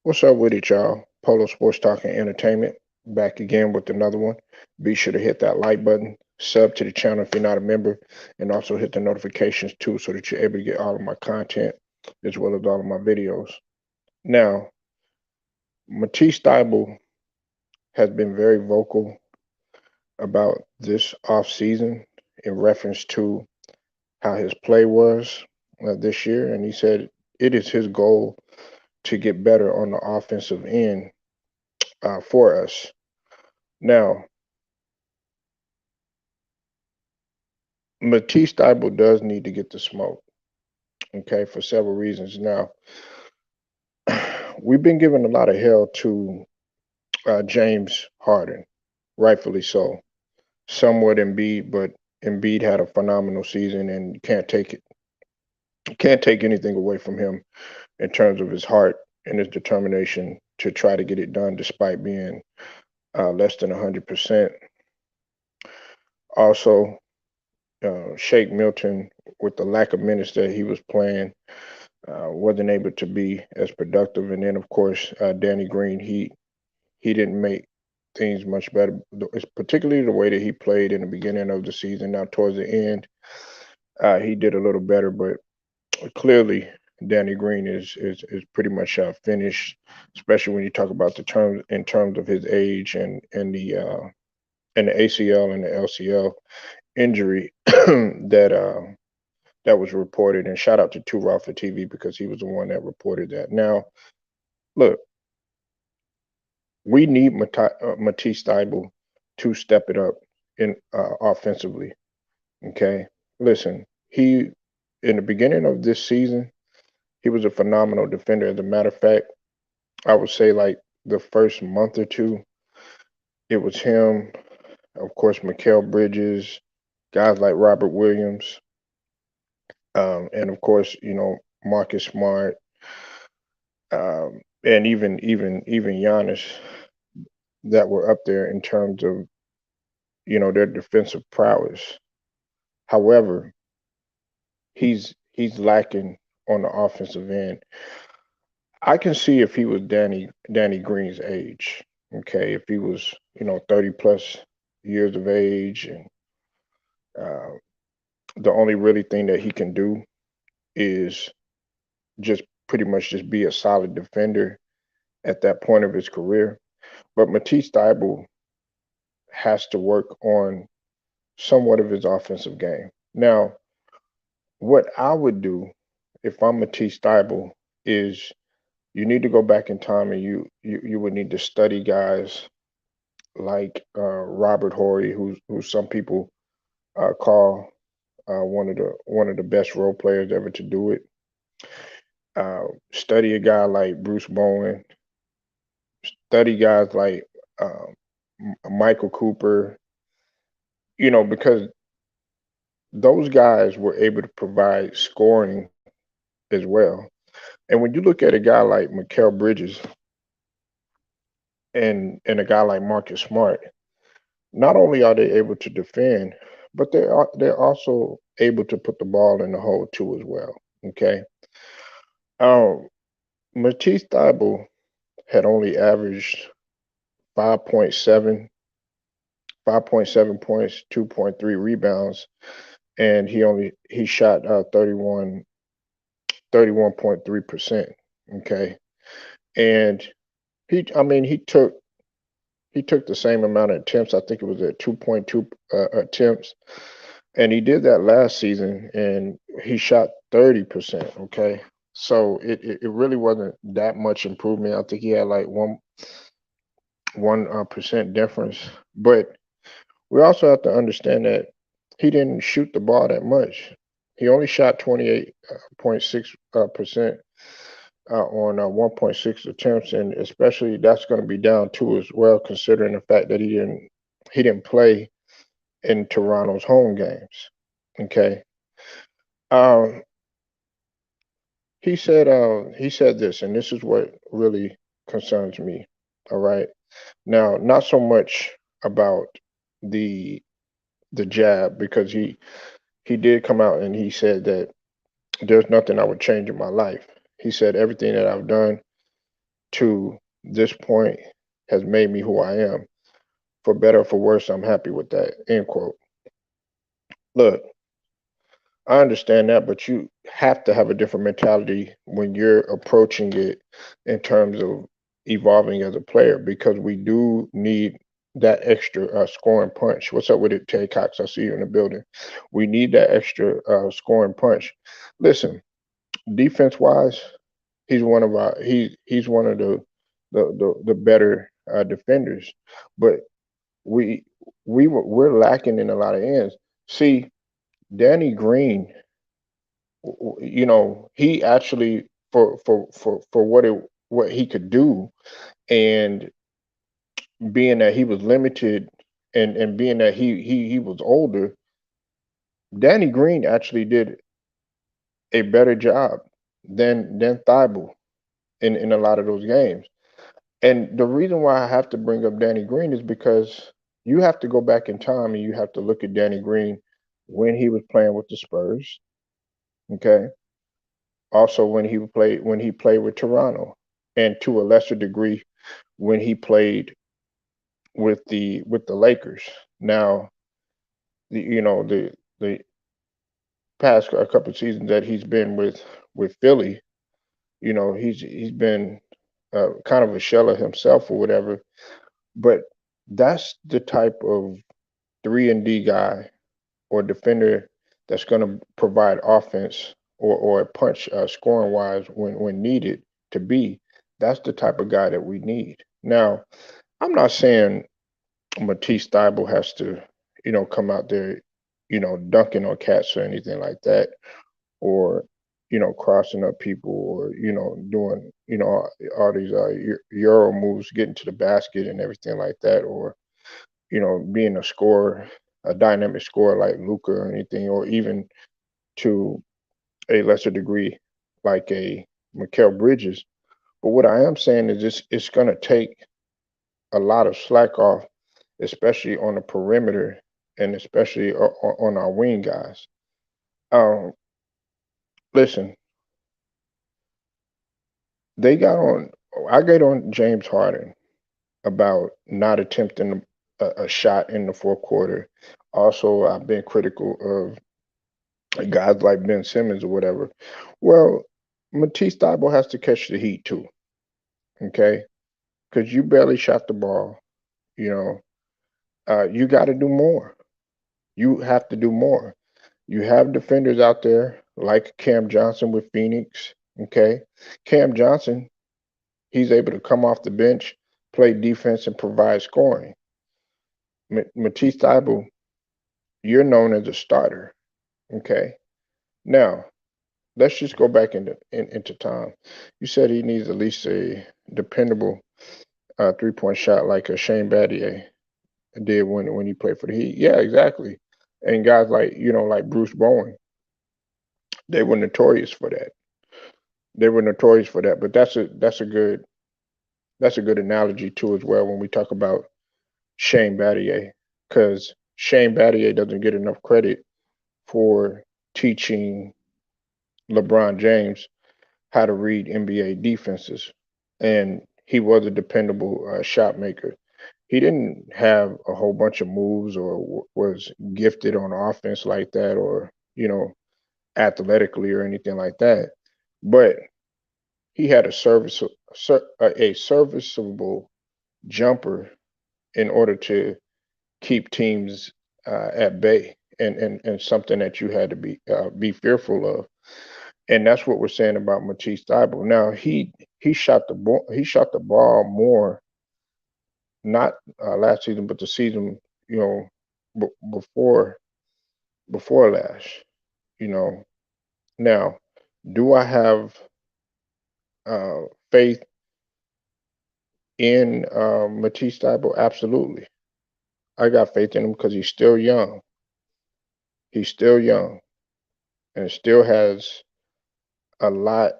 What's up with it, y'all? Polo Sports Talk and Entertainment. Back again with another one. Be sure to hit that like button, sub to the channel if you're not a member, and also hit the notifications too so that you're able to get all of my content as well as all of my videos. Now, Matisse Thybulle has been very vocal about this off season in reference to how his play was this year, and he said it is his goal to get better on the offensive end for us. Now, Matisse Thybulle does need to get the smoke, okay, for several reasons. Now, we've been giving a lot of hell to James Harden, rightfully so. Somewhat Embiid, but Embiid had a phenomenal season, and can't take anything away from him in terms of his heart and his determination to try to get it done, despite being less than 100%. Also, Shake Milton, with the lack of minutes that he was playing, wasn't able to be as productive. And then, of course, Danny Green, he didn't make things much better. It's particularly the way that he played in the beginning of the season. Now, towards the end, he did a little better, but clearly, Danny Green is pretty much finished, especially when you talk about the terms in terms of his age and the ACL and the LCL injury that that was reported. And shout out to Two Raw for TV because he was the one that reported that. Now, look, we need Matisse Thybulle to step it up in offensively. Okay, listen, he in the beginning of this season, he was a phenomenal defender. As a matter of fact, I would say like the first month or two, it was him, of course, Mikal Bridges, guys like Robert Williams, and of course, Marcus Smart, and even Giannis that were up there in terms of their defensive prowess. However, he's lacking on the offensive end. I can see if he was Danny Green's age, okay, if he was 30 plus years of age, and uh, the only really thing that he can do is just pretty much just be a solid defender at that point of his career. But Matisse Thybulle has to work on somewhat of his offensive game. Now, what I would do if I'm Matisse Thybulle is you need to go back in time and you would need to study guys like Robert Horry, who some people call one of the best role players ever to do it. Study a guy like Bruce Bowen. Study guys like Michael Cooper. Because those guys were able to provide scoring as well. And when you look at a guy like Mikal Bridges and a guy like Marcus Smart, not only are they able to defend, but they're also able to put the ball in the hole too as well. Okay. Um, Matisse Thybulle had only averaged 5.7, 5.7 points, 2.3 rebounds, and he shot 31.3%. Okay. And I mean, he took the same amount of attempts. I think it was at 2.2 attempts, and he did that last season, and he shot 30%. Okay, so it really wasn't that much improvement. I think he had like one percent difference, but we also have to understand that he didn't shoot the ball that much. He only shot 28.6% on 1.6 attempts, and especially that's going to be down too as well, considering the fact that he didn't play in Toronto's home games. Okay, um, he said this, and this is what really concerns me. All right, now not so much about the the jab because he did come out and he said that there's nothing I would change in my life. He said everything that I've done to this point has made me who I am. For better or for worse, I'm happy with that. End quote. Look, I understand that, but you have to have a different mentality when you're approaching it in terms of evolving as a player because we do need that extra scoring punch. What's up with it, Tay Cox? I see you in the building. We need that extra scoring punch. Listen, defense wise, he's one of the better defenders, but we we're lacking in a lot of ends. See, Danny Green, he actually for what he could do, and being that he was limited, and being that he was older, Danny Green actually did a better job than Thybulle in a lot of those games. And the reason why I have to bring up Danny Green is because you have to go back in time and you have to look at Danny Green when he was playing with the Spurs. Okay. Also when he played with Toronto, and to a lesser degree when he played with the Lakers. Now, the past a couple of seasons that he's been with Philly, he's been kind of a shell of himself or whatever. But that's the type of 3 and D guy or defender that's going to provide offense or a punch scoring wise when needed to be. That's the type of guy that we need. Now, I'm not saying Matisse Thybulle has to, come out there, dunking on cats or anything like that, or crossing up people, or doing all these euro moves, getting to the basket and everything like that, or being a scorer, a dynamic scorer like Luca or anything, or even to a lesser degree like a Mikal Bridges. But what I am saying is it's going to take a lot of slack off, especially on the perimeter and especially on our wing guys. Um, Listen, they got on. I get on James Harden about not attempting a shot in the fourth quarter. Also, I've been critical of guys like Ben Simmons or whatever. Well, Matisse Thybulle has to catch the heat too, okay? Because you barely shot the ball. You know, you got to do more. You have to do more. You have defenders out there like Cam Johnson with Phoenix, okay? Cam Johnson, he's able to come off the bench, play defense, and provide scoring. Matisse Thybulle, you're known as a starter, okay? Now, let's just go back into time. You said he needs at least a dependable 3-point shot like a Shane Battier did when he played for the Heat. Yeah, exactly. And guys like like Bruce Bowen, they were notorious for that. They were notorious for that. But that's a good analogy too as well when we talk about Shane Battier, because Shane Battier doesn't get enough credit for teaching LeBron James how to read NBA defenses, and he was a dependable shot maker. He didn't have a whole bunch of moves or was gifted on offense like that, or athletically or anything like that, but he had a serviceable jumper in order to keep teams at bay, and something that you had to be fearful of. And that's what we're saying about Matisse Thybulle. Now he shot the ball more, not last season, but the season you know before last. You know now, do I have uh, faith in Matisse Thybulle? Absolutely, I got faith in him because he's still young. He's still young and still has a lot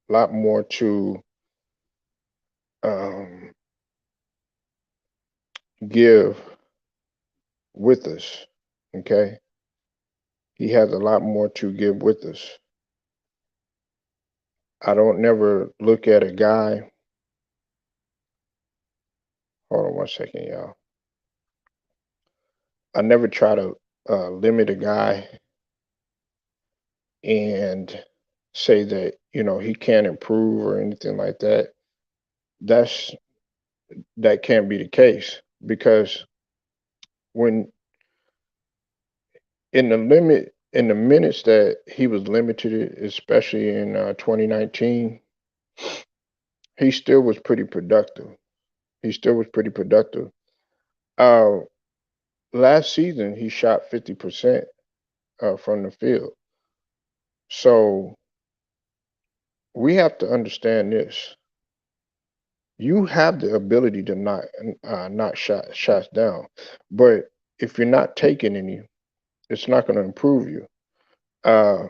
more to um, give with us. Okay, he has a lot more to give with us. I don't never look at a guy. hold on one second, y'all. I never try to limit a guy and say that he can't improve or anything like that. That's that can't be the case because when in the minutes that he was limited, especially in 2019, he still was pretty productive. He still was pretty productive. Uh, Last season, he shot 50% from the field. So we have to understand this. You have the ability to not shot shots down, but if you're not taking any, it's not going to improve you. Uh,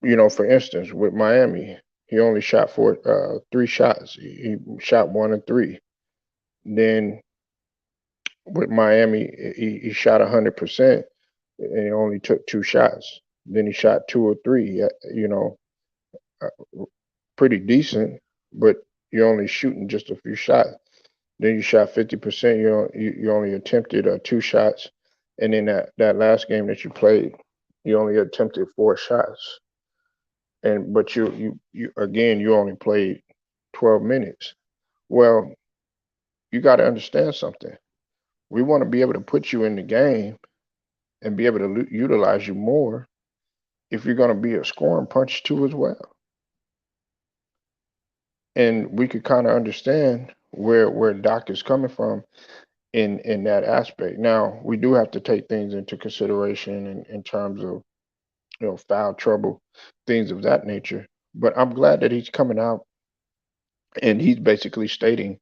for instance, with Miami, he only shot three shots. He shot one and three. Then with Miami, he shot 100%, and he only took two shots. Then he shot two or three. Pretty decent, but you're only shooting just a few shots. Then you shot 50%. You only attempted two shots, and then that last game that you played, you only attempted four shots. And but you again you only played 12 minutes. Well, you got to understand something. We want to be able to put you in the game and be able to utilize you more if you're going to be a scoring punch too as well. And we could kind of understand where Doc is coming from in that aspect. Now, we do have to take things into consideration in terms of foul trouble, things of that nature. But I'm glad that he's coming out and he's basically stating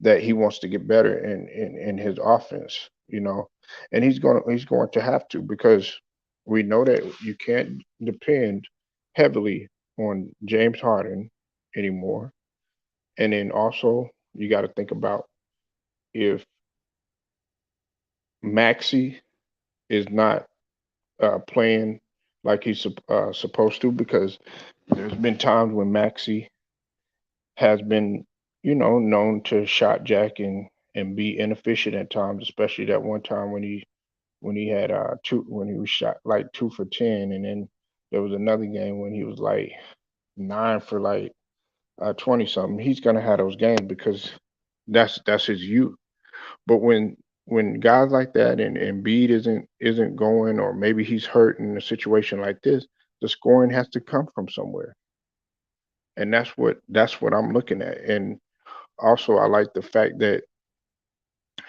that he wants to get better in his offense, and he's going to have to because we know that you can't depend heavily on James Harden anymore. And then also you got to think about if Maxi is not playing like he's supposed to, because there's been times when Maxi has been, known to shot jack and be inefficient at times, especially that one time when he had two when he was shot like 2 for 10, and then there was another game when he was like 9 for like 20 something. He's gonna have those games because that's his youth. But when guys like that and Bede isn't going, or maybe he's hurt in a situation like this, the scoring has to come from somewhere, and that's what I'm looking at. And also, I like the fact that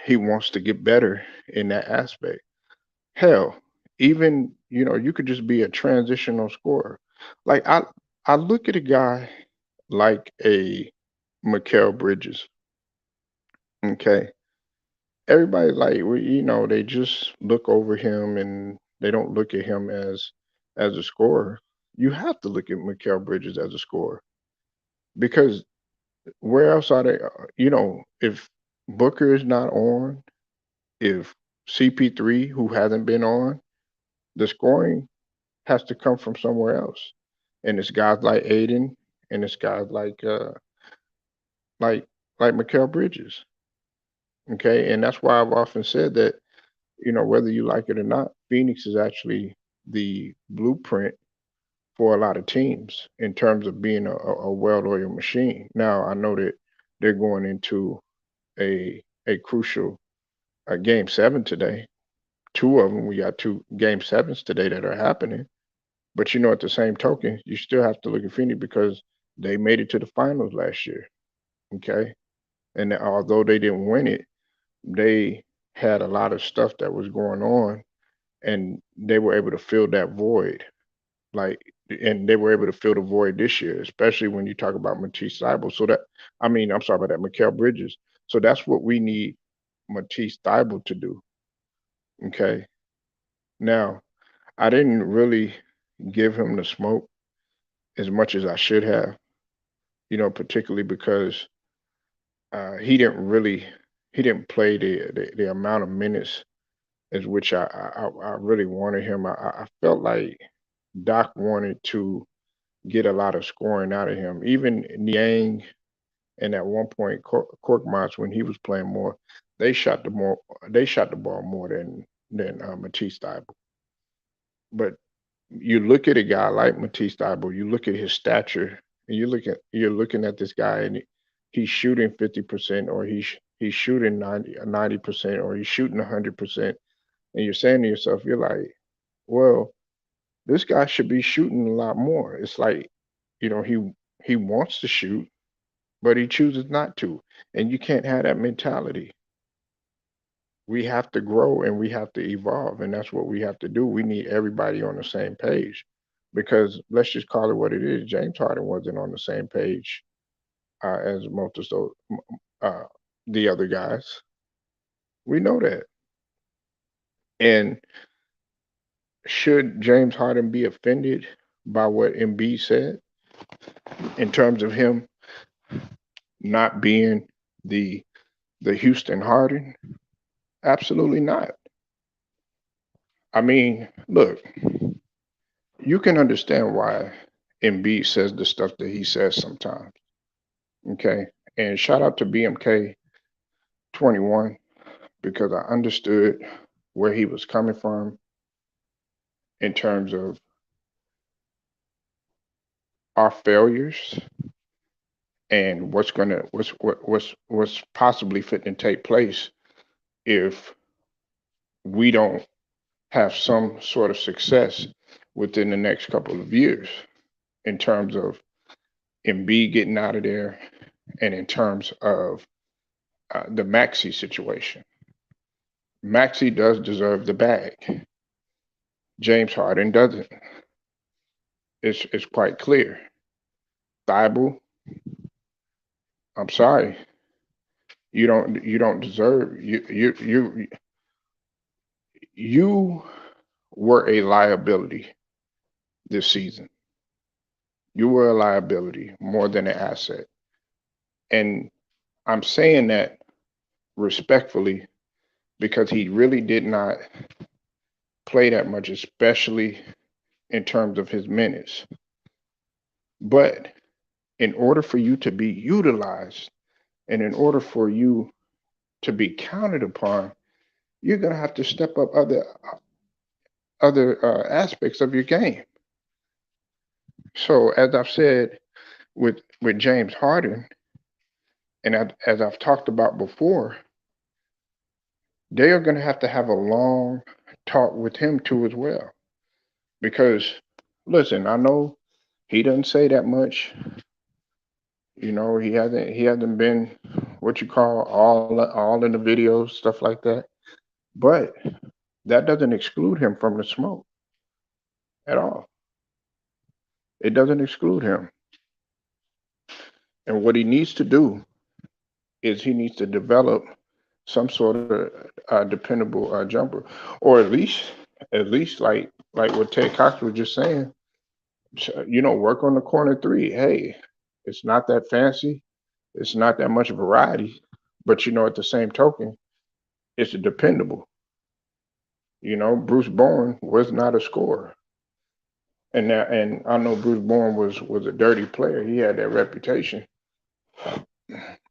he wants to get better in that aspect. Hell, even you could just be a transitional scorer. Like I look at a guy like a Mikal Bridges. Okay, everybody like they just look over him and they don't look at him as a scorer. You have to look at Mikal Bridges as a scorer because where else are they? If Booker is not on, if CP3, who hasn't been on, the scoring has to come from somewhere else. And it's guys like Aiden, and it's guys like like Mikal Bridges. Okay. And that's why I've often said that, whether you like it or not, Phoenix is actually the blueprint for a lot of teams in terms of being a well-oiled machine. Now I know that they're going into a crucial game seven today. Two of them, we got two game sevens today that are happening. But at the same token, you still have to look at Phoenix because they made it to the finals last year. Okay. And although they didn't win it, they had a lot of stuff that was going on and they were able to fill that void. Like, and they were able to fill the void this year, especially when you talk about Matisse Thybulle. I'm sorry about that, Mikal Bridges. So that's what we need Matisse Thybulle to do. Okay. Now, I didn't really give him the smoke as much as I should have, particularly because he didn't really he didn't play the amount of minutes as which I really wanted him. I felt like Doc wanted to get a lot of scoring out of him. Even Niang And at one point, Korkmaz, when he was playing more, they shot the more they shot the ball more than Matisse Thybulle. But you look at a guy like Matisse Thybulle, you look at his stature, and you're looking at this guy, and he's shooting 50%, or he's shooting 90%, or he's shooting 100%, and you're saying to yourself, you're like, well, this guy should be shooting a lot more. It's like, he wants to shoot, but he chooses not to, and you can't have that mentality. We have to grow and we have to evolve, and that's what we have to do. We need everybody on the same page, because let's just call it what it is. James Harden wasn't on the same page as most of uh, the other guys. We know that. And should James Harden be offended by what Embiid said in terms of him not being the Houston Harden? Absolutely not. I mean, look, you can understand why Embiid says the stuff that he says sometimes. Okay. And shout out to BMK 21, because I understood where he was coming from in terms of our failures and what's possibly fitting to take place if we don't have some sort of success within the next couple of years, in terms of Embiid getting out of there, and in terms of the Maxey situation. Maxey does deserve the bag. James Harden doesn't. It's quite clear. Thybulle, I'm sorry, you don't deserve you were a liability this season. You were a liability more than an asset. And I'm saying that respectfully, because he really did not play that much, especially in terms of his minutes. But in order for you to be utilized, and in order for you to be counted upon, you're going to have to step up other aspects of your game. So as I've said with James Harden, and as I've talked about before, they are going to have a long talk with him too as well. Because listen, I know he doesn't say that much. He hasn't been what you call all in the videos, stuff like that. But that doesn't exclude him from the smoke at all. It doesn't exclude him. And what he needs to do is he needs to develop some sort of dependable jumper, or at least like what Ted Cox was just saying. Work on the corner three. Hey, it's not that fancy. It's not that much variety, but at the same token, it's dependable. Bruce Bowen was not a scorer, and I know Bruce Bowen was a dirty player. He had that reputation,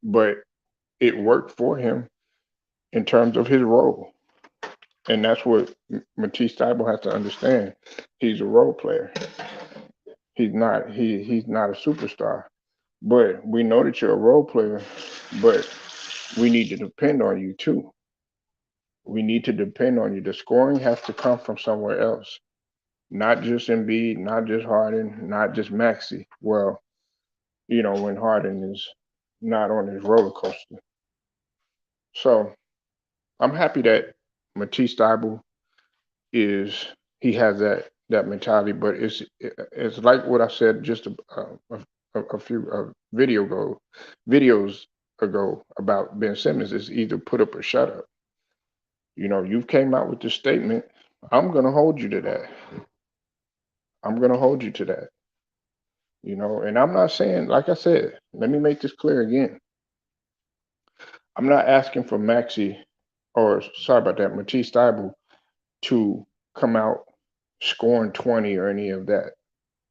but it worked for him in terms of his role, and that's what Matisse Thybulle has to understand. He's a role player. He's not a superstar, but we know that you're a role player. But we need to depend on you too. We need to depend on you. The scoring has to come from somewhere else, not just Embiid, not just Harden, not just Maxey. Well, when Harden is not on his roller coaster. So I'm happy that Matisse Thybulle is he has that mentality, but it's like what I said just a few videos ago about Ben Simmons. Is either put up or shut up. You've came out with this statement. I'm gonna hold you to that. I'm gonna hold you to that. And I'm not saying, like I said, let me make this clear again. I'm not asking for Maxi, or sorry about that, Matisse Thybulle, to come out scoring 20 or any of that.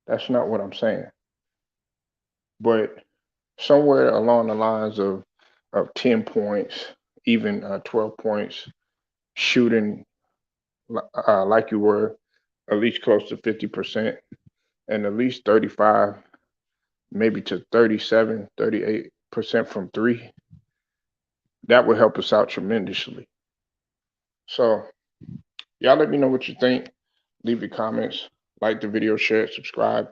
That's not what I'm saying. But somewhere along the lines of 10 points, even 12 points, shooting like you were, at least close to 50%, and at least 35, maybe to 37, 38% from three. That would help us out tremendously. So, y'all let me know what you think. Leave your comments, like the video, share it, subscribe,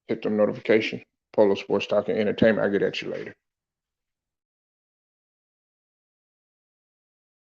hit the notification. Polo Sports Talk and Entertainment. I'll get at you later.